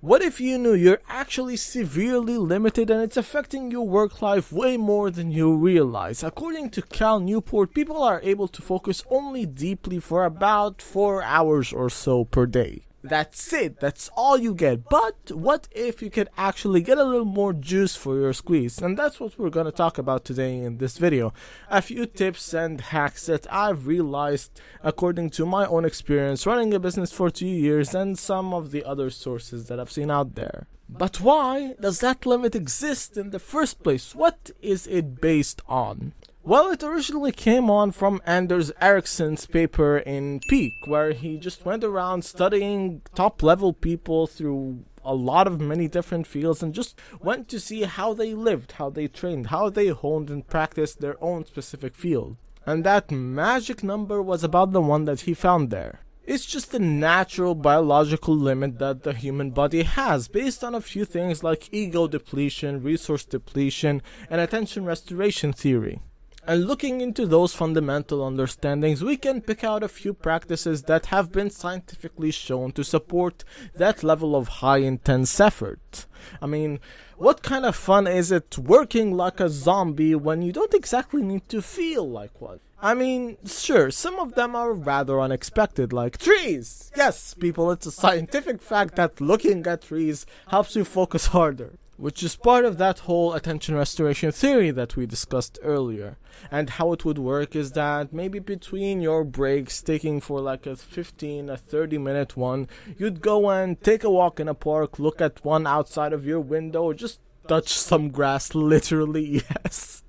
What if you knew you're actually severely limited and it's affecting your work life way more than you realize? According to Cal Newport, people are able to focus only deeply for about 4 hours or so per day. That's it, that's all you get. But what if you could actually get a little more juice for your squeeze? And that's what we're gonna talk about today in this video. A few tips and hacks that I've realized according to my own experience running a business for 2 years and some of the other sources that I've seen out there. But why does that limit exist in the first place? What is it based on? Well, it originally came on from Anders Ericsson's paper in Peak, where he just went around studying top-level people through a lot of many different fields and just went to see how they lived, how they trained, how they honed and practiced their own specific field. And that magic number was about the one that he found there. It's just a natural biological limit that the human body has, based on a few things like ego depletion, resource depletion, and attention restoration theory. And looking into those fundamental understandings, we can pick out a few practices that have been scientifically shown to support that level of high intense effort. I mean, what kind of fun is it working like a zombie when you don't exactly need to feel like one? I mean, sure, some of them are rather unexpected, like trees! Yes, people, it's a scientific fact that looking at trees helps you focus harder, which is part of that whole attention restoration theory that we discussed earlier. And how it would work is that maybe between your breaks, taking for like a 30-minute one, you'd go and take a walk in a park, look at one outside of your window, or just touch some grass, literally, yes.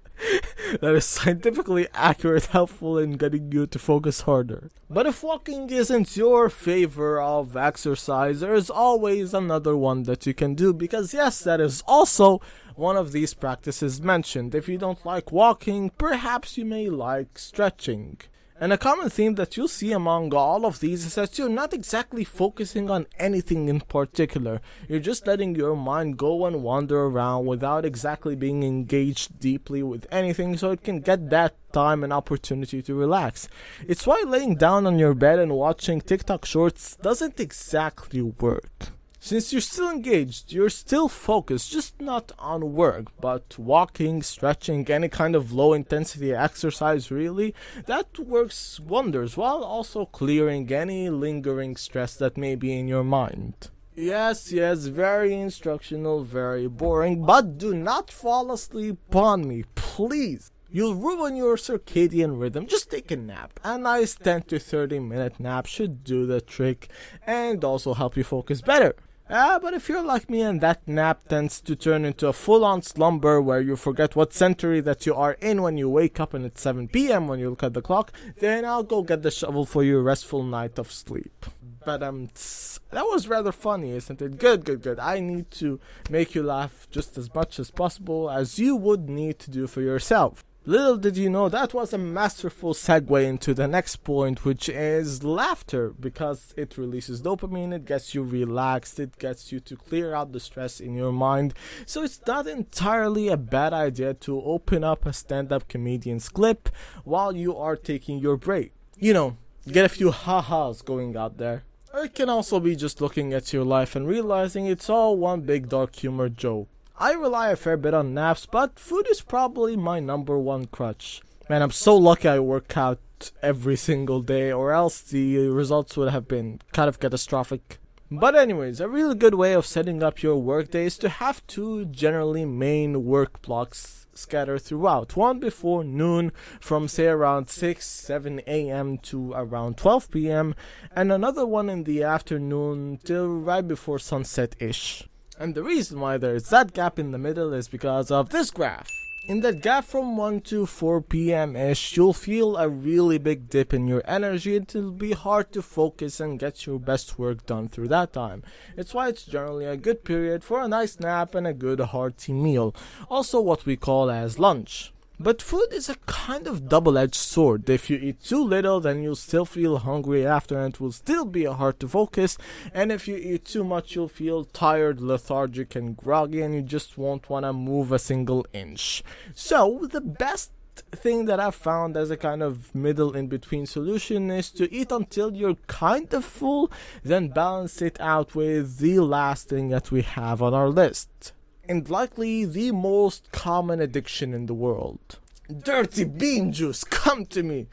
That is scientifically accurate, helpful in getting you to focus harder. But if walking isn't your favor of exercise, there is always another one that you can do, because yes, that is also one of these practices mentioned. If you don't like walking, perhaps you may like stretching. And a common theme that you'll see among all of these is that you're not exactly focusing on anything in particular. You're just letting your mind go and wander around without exactly being engaged deeply with anything, so it can get that time and opportunity to relax. It's why laying down on your bed and watching TikTok shorts doesn't exactly work. Since you're still engaged, you're still focused, just not on work, but walking, stretching, any kind of low intensity exercise really, that works wonders, while also clearing any lingering stress that may be in your mind. Yes, very instructional, very boring, but do not fall asleep on me, please. You'll ruin your circadian rhythm. Just take a nap. A nice 10 to 30 minute nap should do the trick and also help you focus better. But if you're like me and that nap tends to turn into a full-on slumber where you forget what century that you are in when you wake up and it's 7 p.m. when you look at the clock, then I'll go get the shovel for your restful night of sleep. But that was rather funny, isn't it? Good. I need to make you laugh just as much as possible as you would need to do for yourself. Little did you know that was a masterful segue into the next point, which is laughter, because it releases dopamine, it gets you relaxed, it gets you to clear out the stress in your mind. So it's not entirely a bad idea to open up a stand-up comedian's clip while you are taking your break. You know, get a few ha-has going out there. Or it can also be just looking at your life and realizing it's all one big dark humor joke. I rely a fair bit on naps, but food is probably my number one crutch. Man, I'm so lucky I work out every single day, or else the results would have been kind of catastrophic. But anyways, a really good way of setting up your workday is to have two generally main work blocks scattered throughout. One before noon from say around 6-7 a.m. to around 12 p.m. and another one in the afternoon till right before sunset-ish. And the reason why there is that gap in the middle is because of this graph. In that gap from 1 to 4 p.m.-ish, you'll feel a really big dip in your energy. It'll be hard to focus and get your best work done through that time. It's why it's generally a good period for a nice nap and a good hearty meal, also what we call as lunch. But food is a kind of double-edged sword. If you eat too little, then you'll still feel hungry after and it will still be hard to focus. And if you eat too much, you'll feel tired, lethargic, and groggy, and you just won't want to move a single inch. So, the best thing that I've found as a kind of middle in between solution is to eat until you're kind of full, then balance it out with the last thing that we have on our list. And likely the most common addiction in the world. Dirty bean juice, come to me!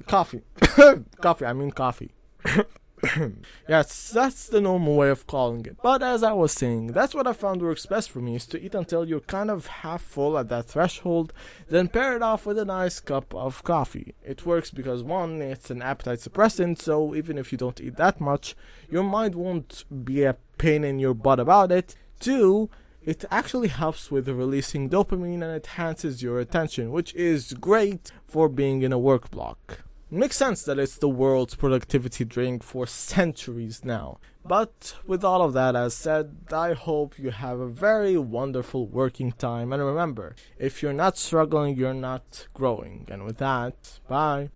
Coffee. Coffee. Yes, that's the normal way of calling it. But as I was saying, that's what I found works best for me, is to eat until you're kind of half full at that threshold, then pair it off with a nice cup of coffee. It works because one, it's an appetite suppressant, so even if you don't eat that much, your mind won't be a pain in your butt about it. Two, it actually helps with releasing dopamine and enhances your attention, which is great for being in a work block. It makes sense that it's the world's productivity drink for centuries now. But with all of that as said, I hope you have a very wonderful working time. And remember, if you're not struggling, you're not growing. And with that, bye.